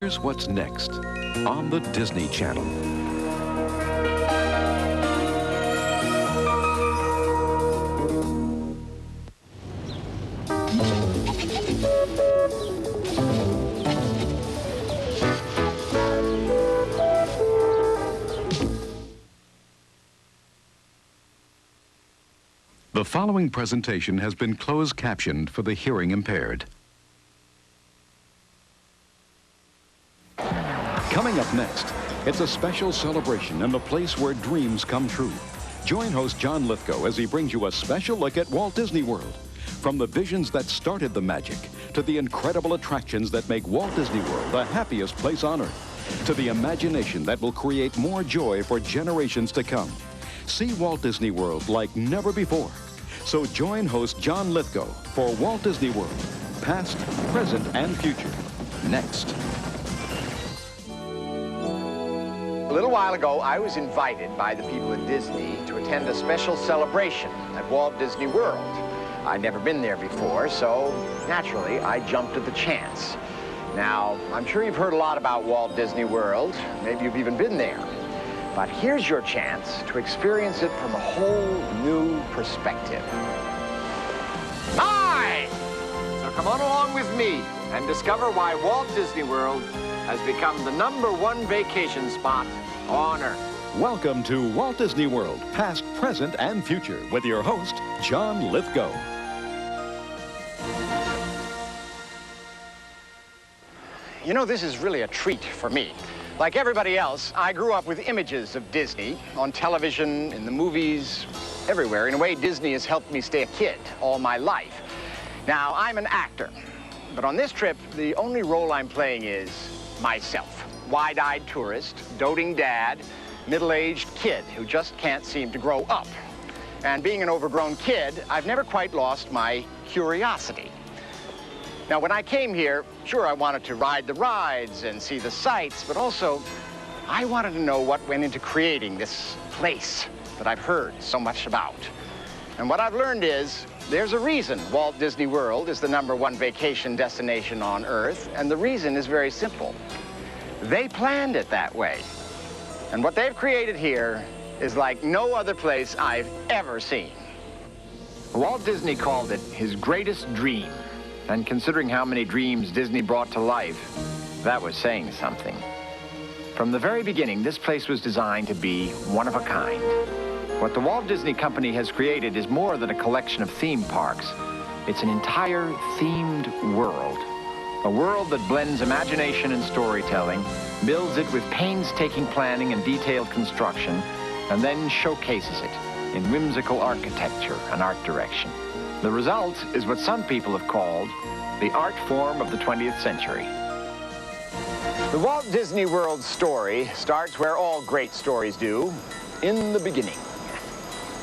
Here's what's next on the Disney Channel. The following presentation has been closed captioned for the hearing impaired. Coming up next, it's a special celebration in the place where dreams come true. Join host John Lithgow as he brings you a special look at Walt Disney World. From the visions that started the magic, to the incredible attractions that make Walt Disney World the happiest place on earth, to the imagination that will create more joy for generations to come. See Walt Disney World like never before. So join host John Lithgow for Walt Disney World, past, present, and future. Next. A little while ago, I was invited by the people at Disney to attend a special celebration at Walt Disney World. I'd never been there before, so naturally, I jumped at the chance. Now, I'm sure you've heard a lot about Walt Disney World. Maybe you've even been there. But here's your chance to experience it from a whole new perspective. Hi! So come on along with me and discover why Walt Disney World has become the #1 vacation spot on Earth. Welcome to Walt Disney World, past, present, and future, with your host, John Lithgow. You know, this is really a treat for me. Like everybody else, I grew up with images of Disney on television, in the movies, everywhere. In a way, Disney has helped me stay a kid all my life. Now, I'm an actor, but on this trip, the only role I'm playing is myself. Wide-eyed tourist, doting dad, middle-aged kid who just can't seem to grow up. And being an overgrown kid, I've never quite lost my curiosity. Now, when I came here, sure, I wanted to ride the rides and see the sights, but also I wanted to know what went into creating this place that I've heard so much about. And what I've learned is there's a reason Walt Disney World is the #1 vacation destination on Earth, and the reason is very simple. They planned it that way. And what they've created here is like no other place I've ever seen. Walt Disney called it his greatest dream. And considering how many dreams Disney brought to life, that was saying something. From the very beginning, this place was designed to be one of a kind. What the Walt Disney Company has created is more than a collection of theme parks. It's an entire themed world. A world that blends imagination and storytelling, builds it with painstaking planning and detailed construction, and then showcases it in whimsical architecture and art direction. The result is what some people have called the art form of the 20th century. The Walt Disney World story starts where all great stories do, in the beginning.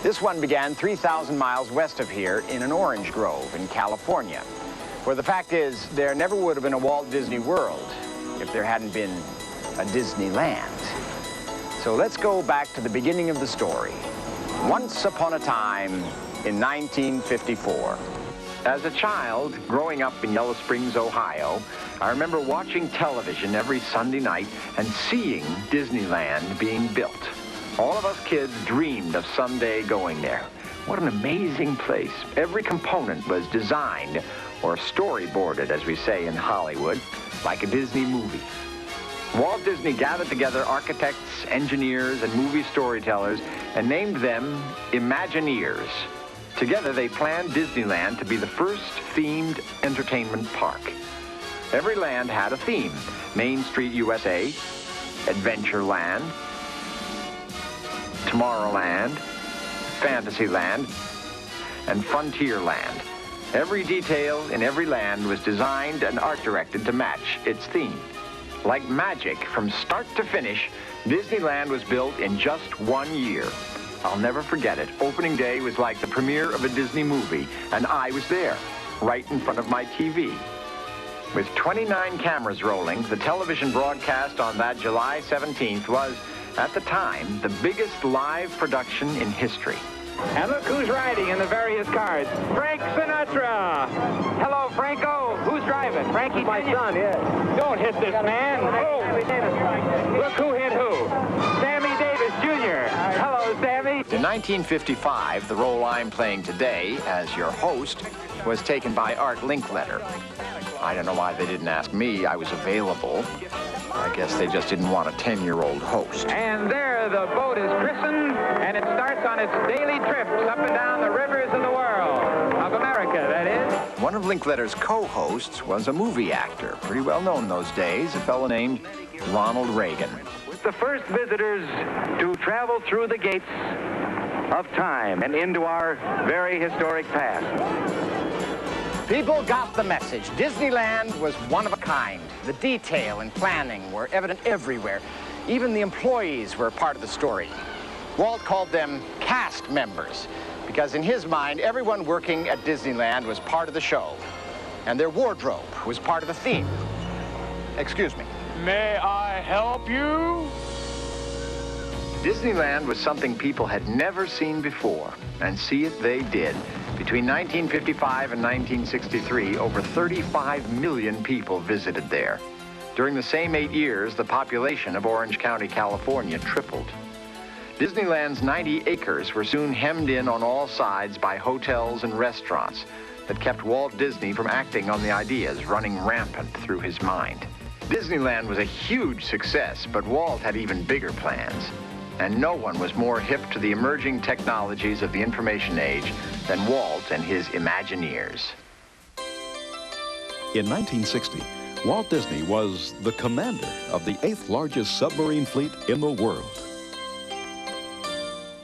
This one began 3,000 miles west of here in an orange grove in California, where the fact is there never would have been a Walt Disney World if there hadn't been a Disneyland. So let's go back to the beginning of the story. Once upon a time, in 1954. As a child, growing up in Yellow Springs, Ohio, I remember watching television every Sunday night and seeing Disneyland being built. All of us kids dreamed of someday going there. What an amazing place. Every component was designed, or storyboarded, as we say in Hollywood, like a Disney movie. Walt Disney gathered together architects, engineers, and movie storytellers and named them Imagineers. Together, they planned Disneyland to be the first themed entertainment park. Every land had a theme. Main Street, USA, Adventureland, Tomorrowland, Fantasyland, and Frontierland. Every detail in every land was designed and art directed to match its theme. Like magic, from start to finish, Disneyland was built in just 1 year. I'll never forget it. Opening day was like the premiere of a Disney movie, and I was there, right in front of my TV. With 29 cameras rolling, the television broadcast on that July 17th was, at the time, the biggest live production in history. And look who's riding in the various cars. Frank Sinatra! Hello, Franco. Who's driving? Private Frankie My Jr.? son, yes. Don't hit this man. Oh, look who hit who. Sammy Davis Jr. Hello, Sammy. In 1955, the role I'm playing today as your host was taken by Art Linkletter. I don't know why they didn't ask me. I was available. I guess they just didn't want a 10-year-old host. And there the boat is christened, and it starts on its daily trips up and down the rivers of the world. Of America, that is. One of Linkletter's co-hosts was a movie actor, pretty well known those days, a fellow named Ronald Reagan. With the first visitors to travel through the gates of time and into our very historic past. People got the message. Disneyland was one of a kind. The detail and planning were evident everywhere. Even the employees were part of the story. Walt called them cast members because in his mind, everyone working at Disneyland was part of the show. And their wardrobe was part of the theme. Excuse me. May I help you? Disneyland was something people had never seen before, and see it they did. Between 1955 and 1963, over 35 million people visited there. During the same 8 years, the population of Orange County, California tripled. Disneyland's 90 acres were soon hemmed in on all sides by hotels and restaurants that kept Walt Disney from acting on the ideas running rampant through his mind. Disneyland was a huge success, but Walt had even bigger plans. And no one was more hip to the emerging technologies of the information age than Walt and his Imagineers. In 1960, Walt Disney was the commander of the 8th largest submarine fleet in the world.